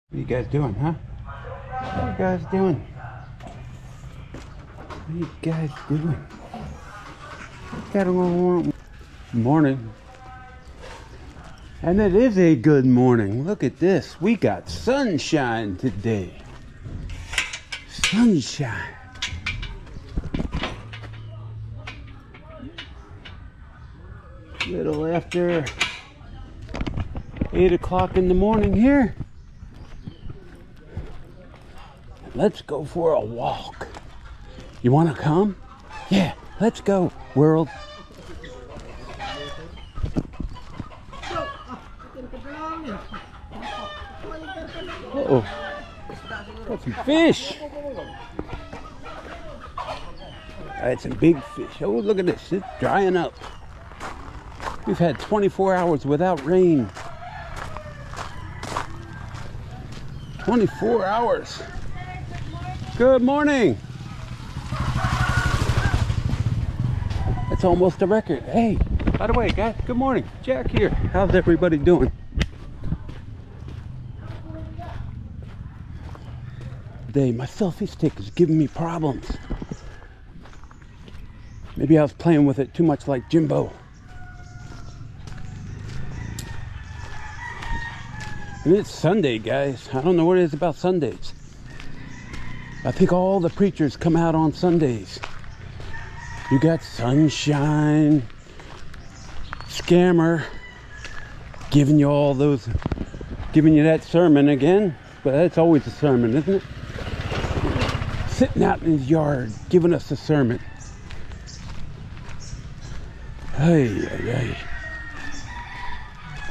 What are you guys doing, huh? What are you guys doing? What are you guys doing? Got a little morning. And it is a good morning. Look at this. We got sunshine today. Sunshine. Little after 8 o'clock in the morning here. Let's go for a walk. You want to come? Yeah, let's go, world. Uh-oh. Got some fish. I had some big fish. Oh, look at this. It's drying up. We've had 24 hours without rain. 24 hours. Good morning. It's almost a record. Hey, by the way, guys, good morning. Jack here. How's everybody doing? Today, my selfie stick is giving me problems. Maybe I was playing with it too much like Jimbo. And it's Sunday, guys. I don't know what it is about Sundays. I think all the preachers come out on Sundays. You got Sunshine, Scammer, giving you all those, giving you that sermon again. But that's always a sermon, isn't it? Sitting out in his yard, giving us a sermon. Hey, hey, hey.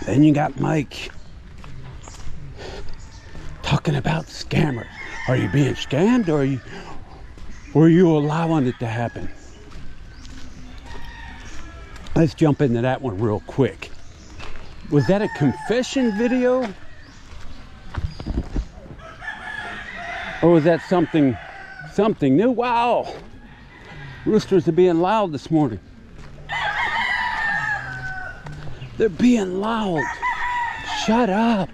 Then you got Mike talking about scammers. Are you being scammed, or are you allowing it to happen? Let's jump into that one real quick. Was that a confession video? Or was that something new? Wow! Roosters are being loud this morning. They're being loud. Shut up.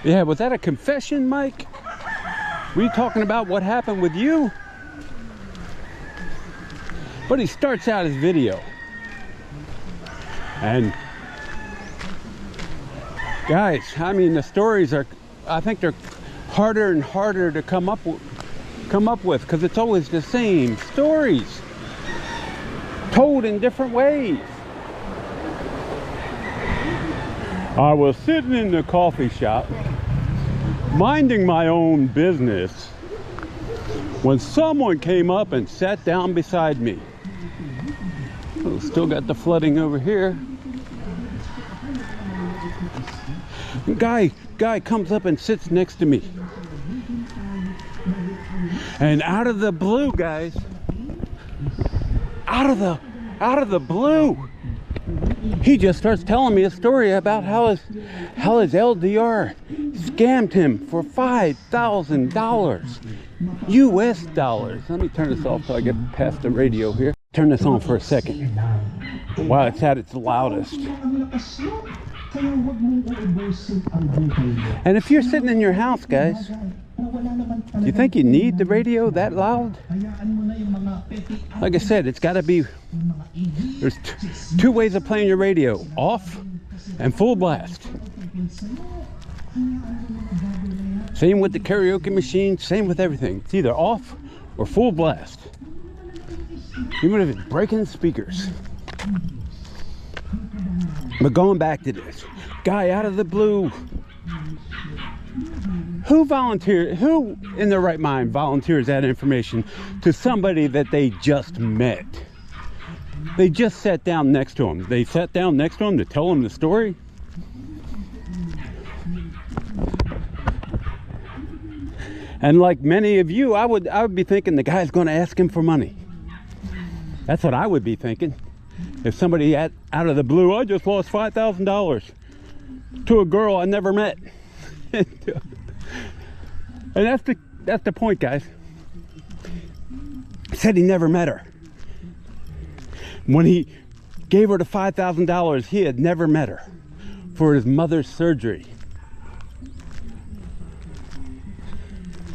Yeah, was that a confession, Mike? Were you talking about what happened with you? But he starts out his video. And guys, I mean, the stories are, I think they're harder and harder to come up with because it's always the same stories told in different ways. I was sitting in the coffee shop minding my own business when someone came up and sat down beside me. Oh, still got the flooding over here. Guy comes up and sits next to me. And out of the blue, guys, out of the blue, he just starts telling me a story about how his LDR scammed him for $5,000 US dollars. Let me turn this off so I get past the radio here. Turn this on for a second. Wow, it's at its loudest. And if you're sitting in your house, guys, do you think you need the radio that loud? Like I said, it's got to be, there's two ways of playing your radio: off and full blast. Same with the karaoke machine, same with everything. It's either off or full blast. Even if it's breaking speakers. But going back to this, guy out of the blue. Who in their right mind volunteers that information to somebody that they just met? They just sat down next to him. They sat down next to him to tell him the story. And like many of you, I would be thinking the guy's going to ask him for money. That's what I would be thinking. If somebody out of the blue, I just lost $5,000 to a girl I never met. And that's the point, guys. He said he never met her. When he gave her the $5,000, he had never met her. for his mother's surgery.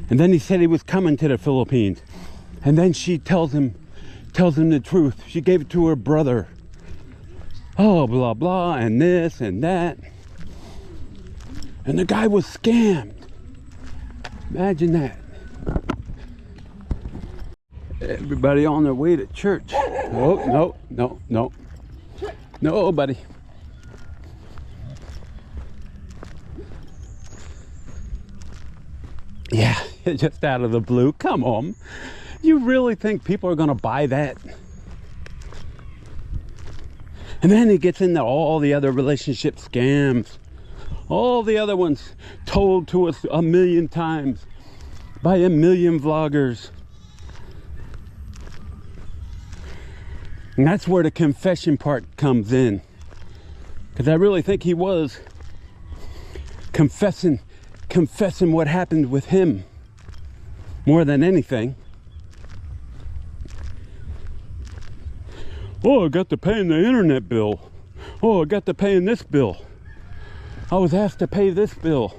And then he said he was coming to the Philippines. And then she tells him the truth. She gave it to her brother. Oh, blah, blah, and this and that. And the guy was scammed. Imagine that. Everybody on their way to church. Oh, no. Nobody. Yeah, just out of the blue. Come on. You really think people are going to buy that? And then he gets into all the other relationship scams. All the other ones told to us 1,000,000 times by 1,000,000 vloggers. And that's where the confession part comes in. Because I really think he was confessing what happened with him more than anything. Oh, I got to paying the internet bill. Oh, I got to paying this bill. I was asked to pay this bill.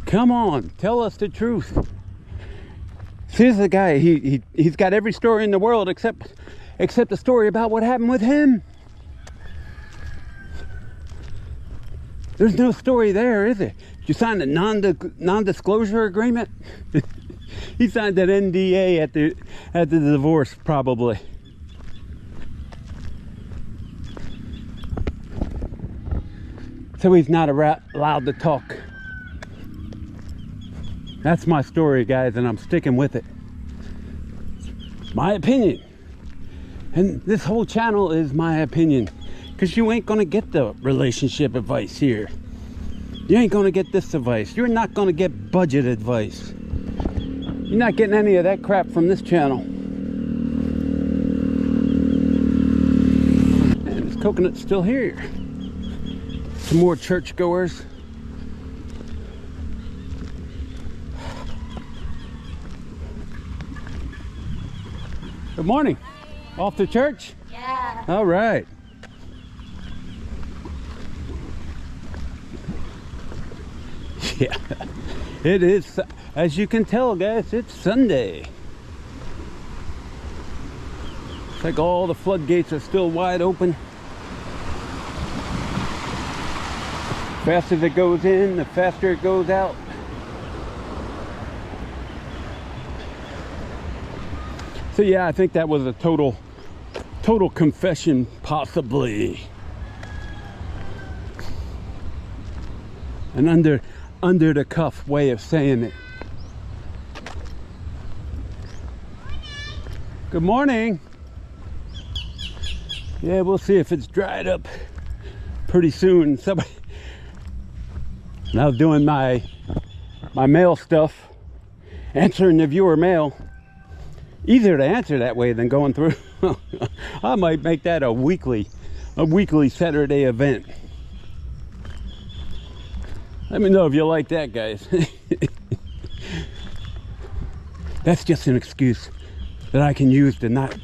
Come on, tell us the truth. Here's the guy, he's got every story in the world except the story about what happened with him. There's no story there, is there? Did you sign a non-disclosure agreement? He signed that NDA at the divorce, probably. So he's not allowed to talk. That's my story, guys, and I'm sticking with it. It's my opinion. And this whole channel is my opinion. Because you ain't going to get the relationship advice here. You ain't going to get this advice. You're not going to get budget advice. You're not getting any of that crap from this channel. And this coconut's still here. Some more churchgoers. Good morning. Off to church? Yeah. All right. Yeah, it is, as you can tell, guys, it's Sunday. It's like all the floodgates are still wide open. The faster it goes in, the faster it goes out. So yeah, I think that was a total confession, possibly. An under the cuff way of saying it. Good morning. Yeah, we'll see if it's dried up pretty soon. Somebody, and I was doing my mail stuff, answering the viewer mail. Easier to answer that way than going through. I might make that a weekly Saturday event. Let me know if you like that, guys. That's just an excuse that I can use to not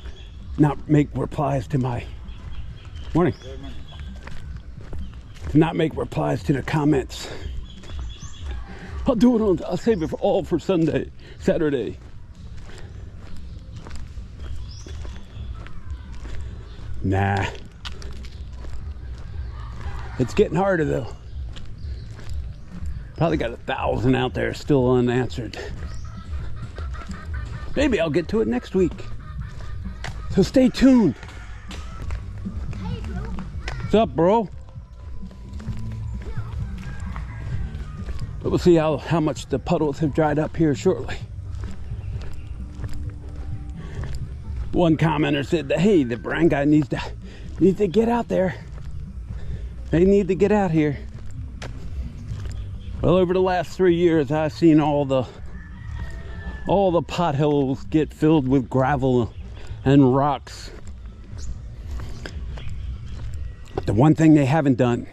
make replies to my morning. To not make replies to the comments. I'll save it for Saturday. Nah. It's getting harder though. Probably got 1,000 out there still unanswered. Maybe I'll get to it next week. So stay tuned. Hey, bro. What's up, bro? But we'll see how much the puddles have dried up here shortly. One commenter said that, hey, the brand guy needs to get out there. They need to get out here. Well, over the last 3 years, I've seen all the potholes get filled with gravel and rocks. The one thing they haven't done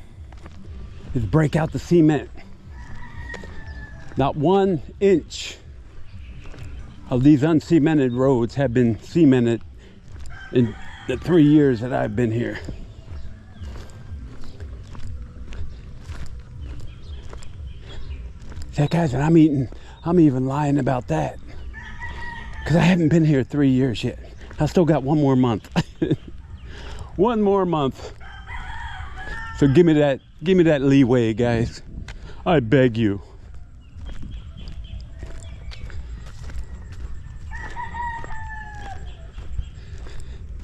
is break out the cement. Not 1 inch of these uncemented roads have been cemented in the 3 years that I've been here. See, guys, and I'm even lying about that. Because I haven't been here 3 years yet. I still got one more month. One more month. So give me that leeway, guys. I beg you.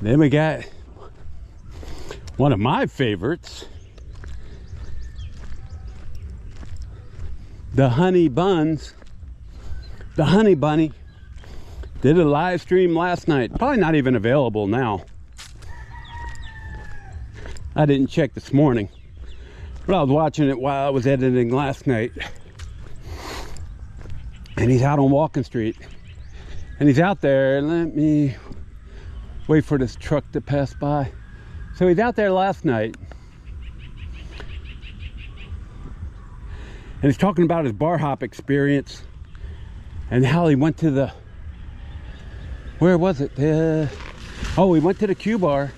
Then we got one of my favorites, the honey buns. The honey bunny did a live stream last night. Probably not even available now. I didn't check this morning, but I was watching it while I was editing last night. And he's out on Walking Street. And he's out there. Let me wait for this truck to pass by. So he's out there last night. And he's talking about his bar hop experience. And how he went to the... Where was it? Oh, he went to the Q bar.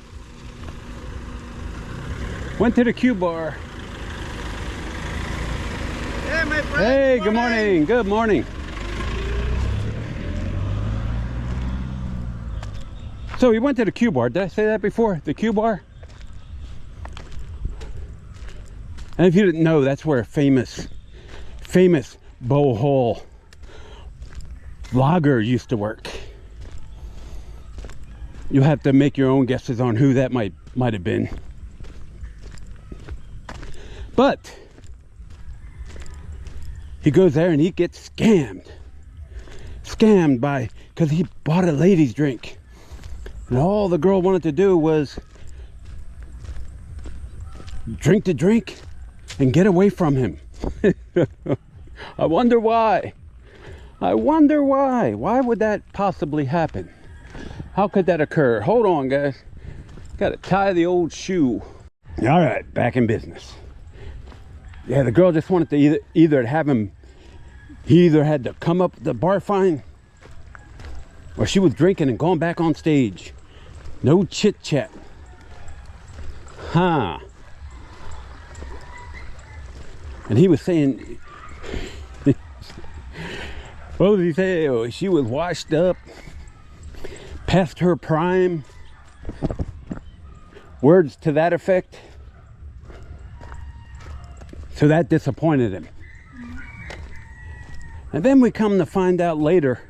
Went to the Q bar. Hey, my friend. Hey, good morning. Good morning. So he went to the Q bar. Did I say that before? The Q bar? And if you didn't know, that's where a famous bowhole vlogger used to work. You'll have to make your own guesses on who that might have been. But he goes there and he gets scammed. Scammed because he bought a ladies' drink. And all the girl wanted to do was drink the drink and get away from him. I wonder why. I wonder why. Why would that possibly happen? How could that occur? Hold on, guys. Got to tie the old shoe. All right, back in business. Yeah, the girl just wanted to either have him. He either had to come up with the bar fine, or she was drinking and going back on stage. No chit chat. Huh. And he was saying, what was he saying? Oh, she was washed up, past her prime. Words to that effect. So that disappointed him. And then we come to find out later,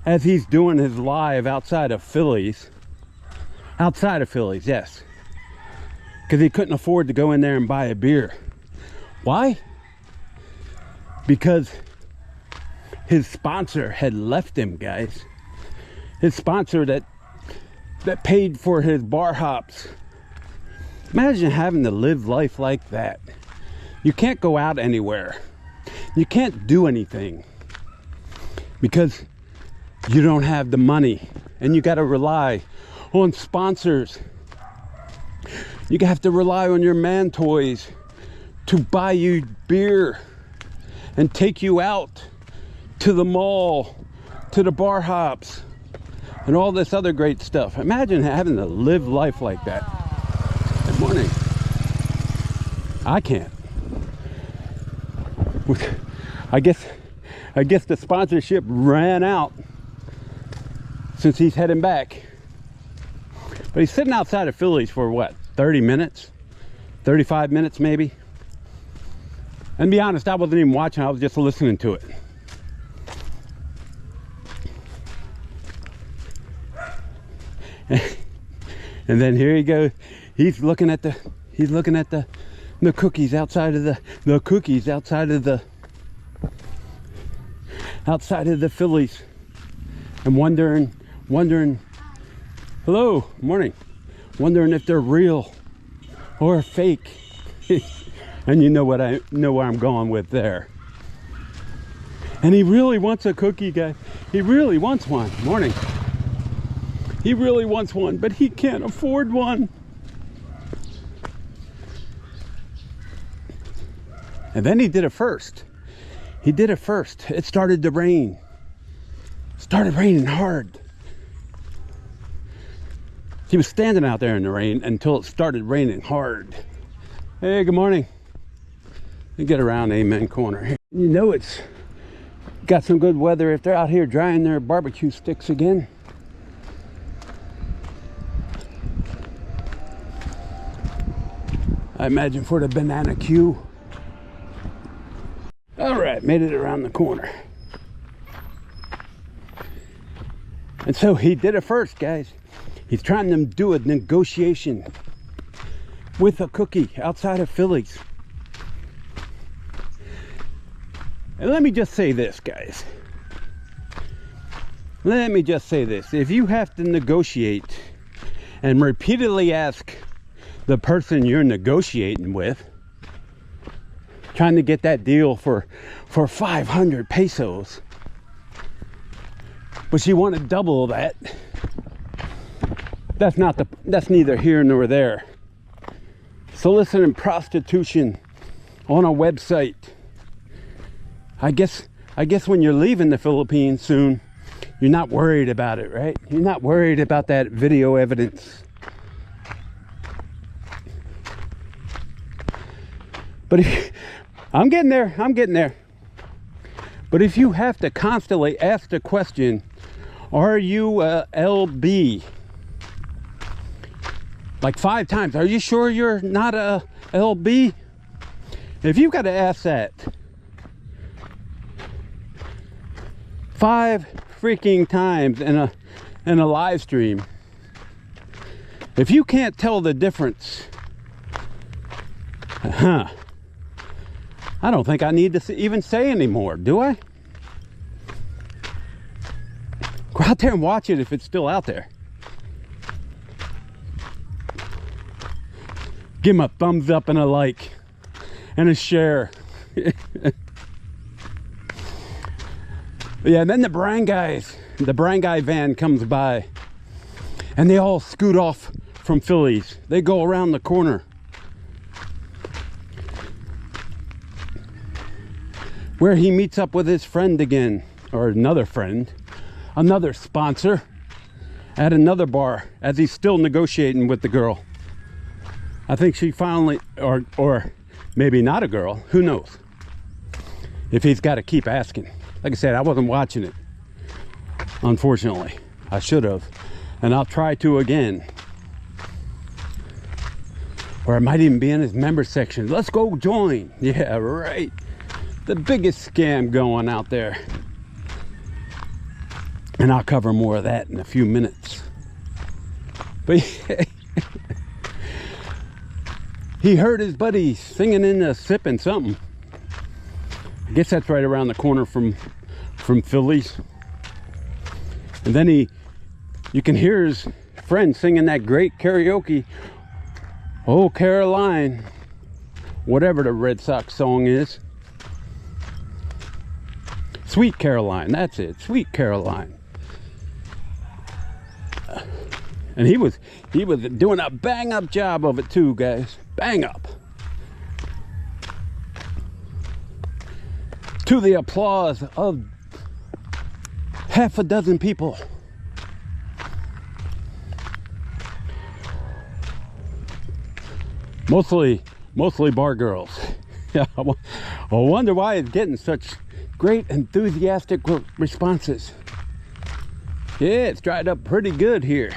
as he's doing his live outside of Phillies, yes, because he couldn't afford to go in there and buy a beer. Why? Because his sponsor had left him, guys. His sponsor that paid for his bar hops. Imagine having to live life like that. You can't go out anywhere. You can't do anything because you don't have the money, and you got to rely on sponsors. You have to rely on your man toys to buy you beer and take you out to the mall, to the bar hops, and all this other great stuff. Imagine having to live life like that. Good morning. I can't. I guess the sponsorship ran out since he's heading back. But he's sitting outside of Phillies for what, 30 minutes? 35 minutes maybe? And to be honest, I wasn't even watching, I was just listening to it. And then here he goes. He's looking at the cookies outside of the Phillies, and wondering, hello, morning, wondering if they're real or fake. And you know where I'm going with there. And he really wants a cookie, guy. He really wants one. Morning. He really wants one, but he can't afford one. And then he did it first. It started to rain. Started raining hard. He was standing out there in the rain until it started raining hard. Hey, good morning. You get around Amen Corner here. You know it's got some good weather if they're out here drying their barbecue sticks again. I imagine for the banana queue. All right, made it around the corner. And so he did it first, guys. He's trying to do a negotiation with a cookie outside of Philly's. And let me just say this, guys. Let me just say this. If you have to negotiate and repeatedly ask the person you're negotiating with, trying to get that deal for 500 pesos, but you want to double that, that's neither here nor there. Soliciting prostitution on a website. I guess when you're leaving the Philippines soon, you're not worried about it, right? You're not worried about that video evidence. But I'm getting there. But if you have to constantly ask the question, are you a LB? Like 5 times, are you sure you're not a LB? If you've got to ask that 5 freaking times in a live stream, if you can't tell the difference, I don't think I need to even say anymore, do I? Go out there and watch it if it's still out there. Give him a thumbs up and a like and a share. Yeah, and then the barangay van comes by and they all scoot off from Philly's. They go around the corner. Where he meets up with his friend again, or another friend, another sponsor, at another bar as he's still negotiating with the girl. I think she finally, or maybe not a girl, who knows? If he's got to keep asking. Like I said, I wasn't watching it, unfortunately. I should have, and I'll try to again. Or it might even be in his member section. Let's go join. Yeah, right. The biggest scam going out there. And I'll cover more of that in a few minutes. But he heard his buddy singing in the sipping something. I guess that's right around the corner from Philly's. And then you can hear his friend singing that great karaoke, "Oh Caroline," whatever the Red Sox song is. Sweet Caroline, that's it, Sweet Caroline. And he was doing a bang up job of it too, guys. Bang up. To the applause of half a dozen people. Mostly bar girls. Yeah, I wonder why it's getting such great enthusiastic responses. Yeah, it's dried up pretty good here.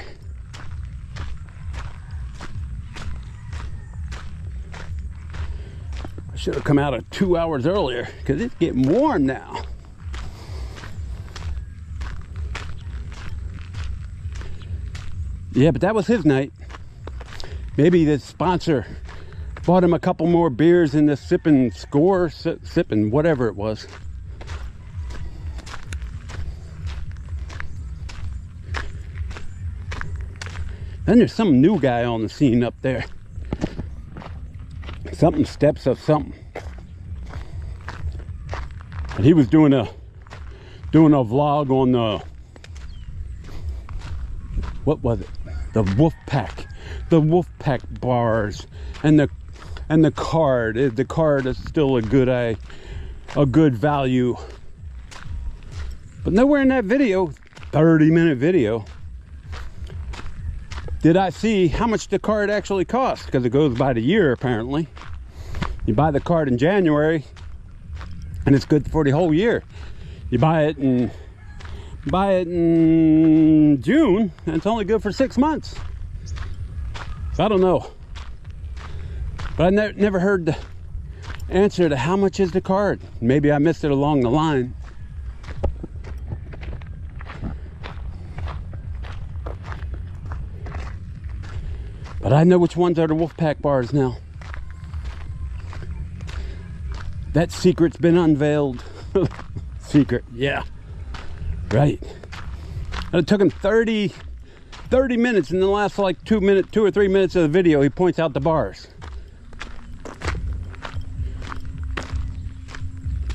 I should have come out 2 hours earlier because it's getting warm now. Yeah, but that was his night. Maybe the sponsor bought him a couple more beers in the sipping whatever it was. Then there's some new guy on the scene up there. Something steps of something. And he was doing a vlog on the, what was it? The Wolfpack. The Wolfpack bars and the card. The card is still a good value. But nowhere in that video, 30-minute video, did I see how much the card actually costs, because it goes by the year apparently. You buy the card in January and it's good for the whole year. You buy it in June and it's only good for 6 months. So I don't know, but I never heard the answer to how much is the card. Maybe I missed it along the line. But I know which ones are the Wolfpack bars now. That secret's been unveiled. Secret, yeah. Right. And it took him 30 minutes. In the last like 2 or 3 minutes of the video, he points out the bars.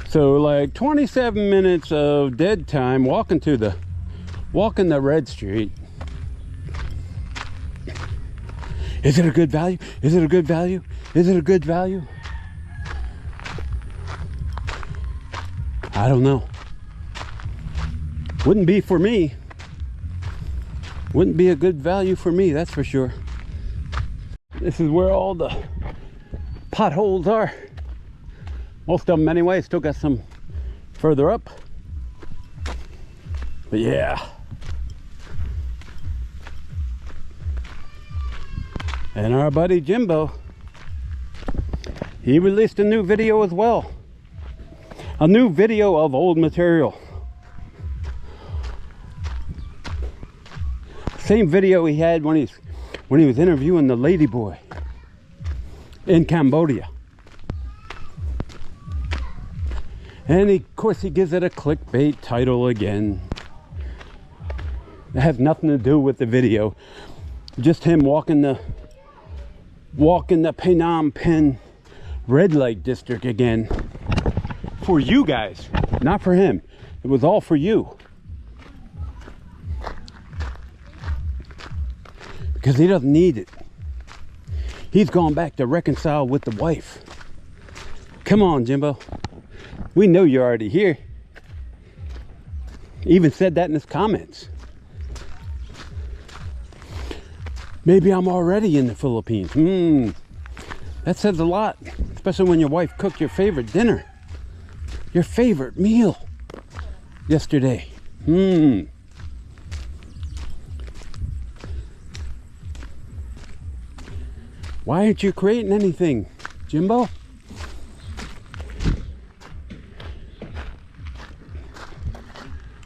So like 27 minutes of dead time walking the Red Street. Is it a good value? Is it a good value? Is it a good value? I don't know. Wouldn't be for me. Wouldn't be a good value for me, that's for sure. This is where all the potholes are. Most of them anyway. Still got some further up. But yeah. And our buddy Jimbo, he released a new video as well. A new video of old material. Same video he had when he was interviewing the lady boy in Cambodia. And of course he gives it a clickbait title again. It has nothing to do with the video. Just him walking the Phnom Penh red light district again. For you guys, not for him. It was all for you. Because he doesn't need it. He's gone back to reconcile with the wife. Come on, Jimbo. We know you're already here. He even said that in his comments. Maybe I'm already in the Philippines. That says a lot. Especially when your wife cooked your favorite dinner. Your favorite meal yesterday. Why aren't you creating anything, Jimbo?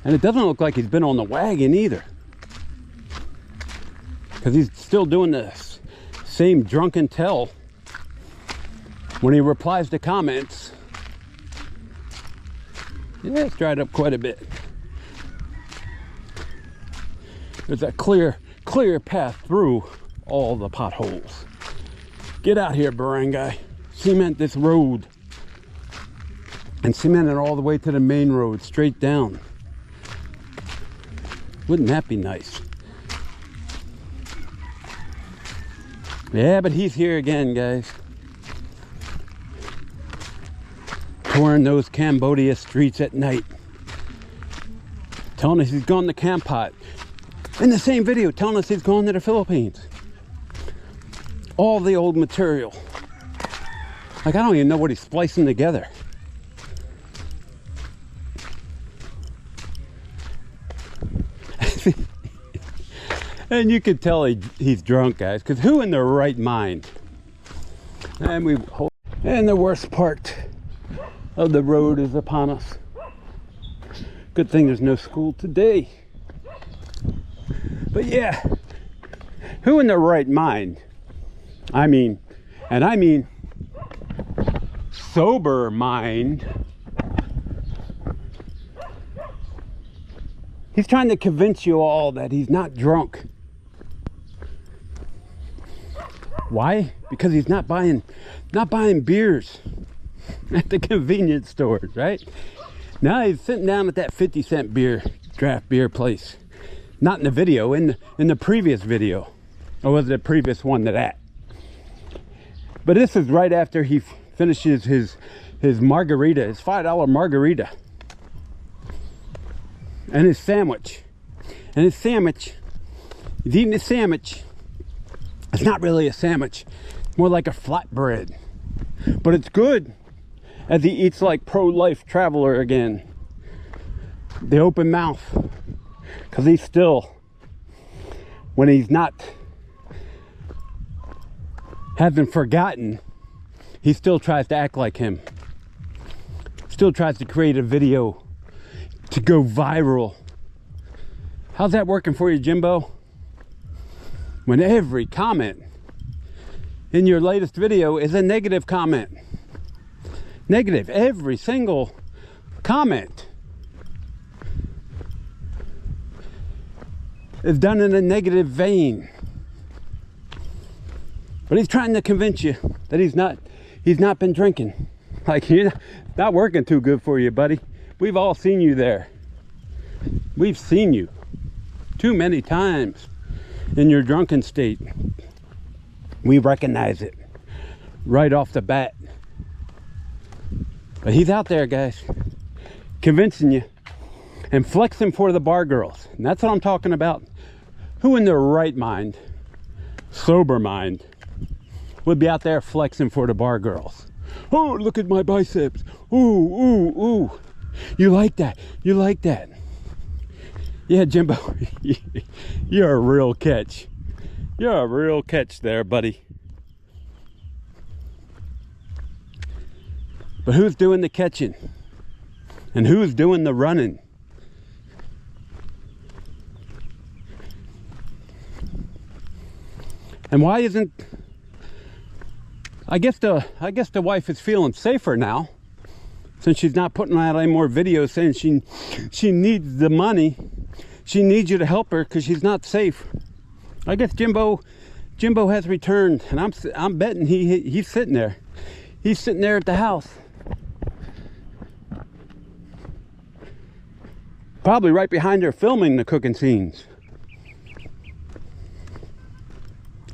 And it doesn't look like he's been on the wagon either. Because he's still doing the same drunken tell when he replies to comments. Yeah, it's dried up quite a bit. There's a clear path through all the potholes. Get out here, barangay. Cement this road. And cement it all the way to the main road, straight down. Wouldn't that be nice? Yeah, but he's here again, guys. Touring those Cambodia streets at night. Telling us he's gone to Kampot. In the same video, telling us he's gone to the Philippines. All the old material. Like, I don't even know what he's splicing together. And you can tell he's drunk, guys, because who in their right mind? And the worst part of the road is upon us. Good thing there's no school today. But yeah, who in their right mind? I mean sober mind. He's trying to convince you all that he's not drunk. Why? Because he's not buying beers at the convenience stores, right? Now he's sitting down at that 50-cent draft beer place. Not in the video, in the previous video. Or was it the previous one to that? But this is right after he finishes his margarita, his $5 margarita. And his sandwich. And his sandwich, he's eating his sandwich It's not really a sandwich, more like a flatbread. But it's good as he eats like pro-life traveler again. The open mouth. Because he's still, when he's not, hasn't forgotten, he still tries to act like him. Still tries to create a video to go viral. How's that working for you, Jimbo? When every comment in your latest video is a negative comment. Negative. Every single comment is done in a negative vein. But he's trying to convince you that he's not been drinking. Like, you're not working too good for you, buddy. We've all seen you there. We've seen you too many times in your drunken state. We recognize it right off the bat. But he's out there, guys, convincing you and flexing for the bar girls. And that's what I'm talking about. Who in their right mind, sober mind, would be out there flexing for the bar girls? Oh, look at my biceps. Ooh, ooh, ooh. You like that? You like that? Yeah, Jimbo, you're a real catch. You're a real catch there, buddy. But who's doing the catching? And who's doing the running? And why isn't, I guess the wife is feeling safer now, since she's not putting out any more videos saying she needs the money. She needs you to help her because she's not safe. I guess Jimbo has returned, and I'm betting he's sitting there. He's sitting there at the house. Probably right behind her filming the cooking scenes.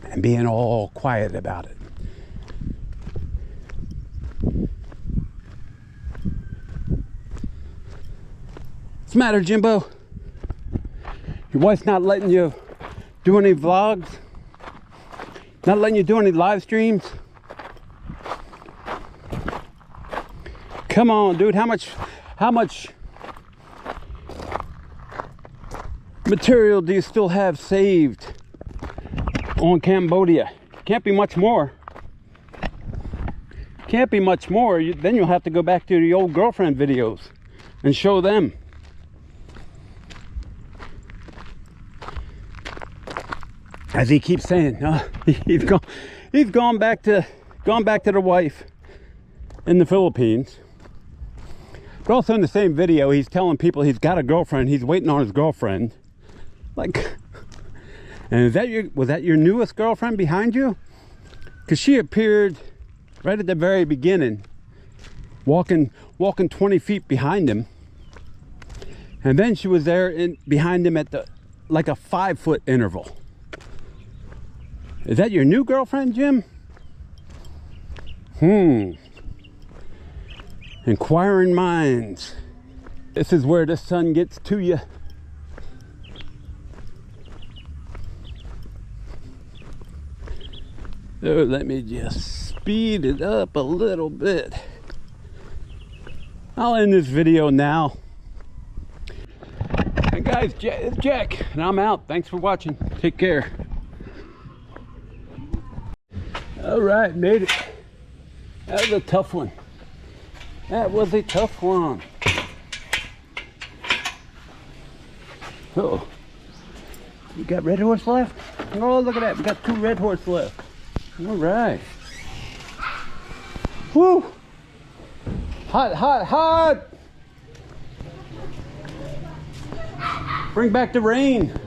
And being all quiet about it. What's the matter, Jimbo? Your wife's not letting you do any vlogs? Not letting you do any live streams? Come on, dude. How much material do you still have saved on Cambodia? Can't be much more. Can't be much more. Then you'll have to go back to the old girlfriend videos and show them. As he keeps saying, he's gone back to the wife in the Philippines. But also in the same video, he's telling people he's got a girlfriend. He's waiting on his girlfriend. Like, and was that your newest girlfriend behind you? Because she appeared right at the very beginning, walking 20 feet behind him, and then she was there behind him at like a 5-foot interval. Is that your new girlfriend, Jim? Inquiring minds. This is where the sun gets to you. So let me just speed it up a little bit. I'll end this video now. And guys, it's Jack, and I'm out. Thanks for watching. Take care. All right, made it. That was a tough one. That was a tough one. Oh, you got red horse left? Oh, look at that. We got 2 red horse left. All right. Woo! Hot, hot, hot! Bring back the rain.